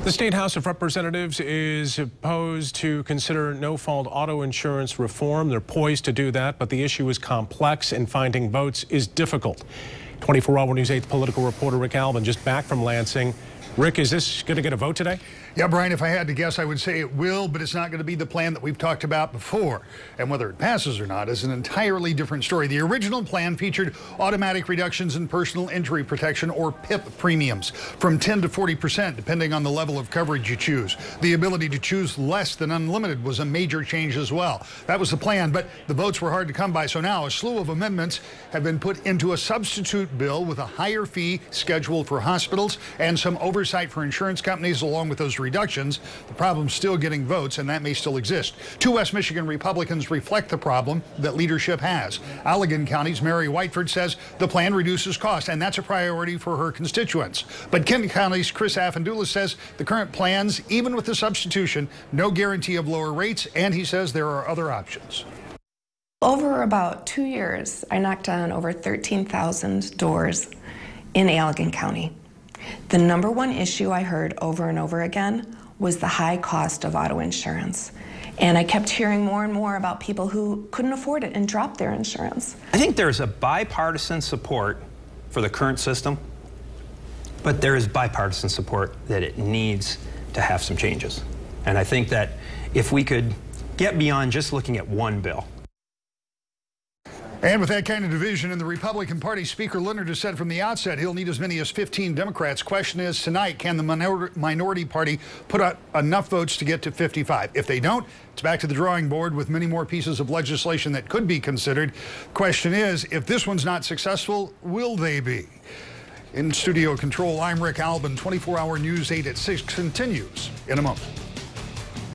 The State House of Representatives is opposed to consider no-fault auto insurance reform. They're poised to do that, but the issue is complex and finding votes is difficult. 24-Hour News 8 political reporter Rick Albin just back from Lansing. Rick, is this going to get a vote today? Yeah, Brian, if I had to guess, I would say it will, but it's not going to be the plan that we've talked about before. And whether it passes or not is an entirely different story. The original plan featured automatic reductions in personal injury protection, or PIP premiums, from 10 to 40%, depending on the level of coverage you choose. The ability to choose less than unlimited was a major change as well. That was the plan, but the votes were hard to come by. So now a slew of amendments have been put into a substitute bill with a higher fee scheduled for hospitals and some oversight for insurance companies along with those reductions. The problem's still getting votes, and that may still exist. Two West Michigan Republicans reflect the problem that leadership has. Allegan County's Mary Whiteford says the plan reduces cost, and that's a priority for her constituents. But Kent County's Chris Affandoulis says the current plans, even with the substitution, no guarantee of lower rates, and he says there are other options. Over about 2 years, I knocked on over 13,000 doors in Allegan County. The number one issue I heard over and over again was the high cost of auto insurance. And I kept hearing more and more about people who couldn't afford it and dropped their insurance. I think there's a bipartisan support for the current system, but there is bipartisan support that it needs to have some changes. And I think that if we could get beyond just looking at one bill. And with that kind of division in the Republican Party, Speaker Leonard has said from the outset he'll need as many as 15 Democrats. Question is tonight, can the minority party put out enough votes to get to 55? If they don't, it's back to the drawing board with many more pieces of legislation that could be considered. Question is, if this one's not successful, will they be? In studio control, I'm Rick Albin. 24-Hour News 8 at 6 continues in a moment.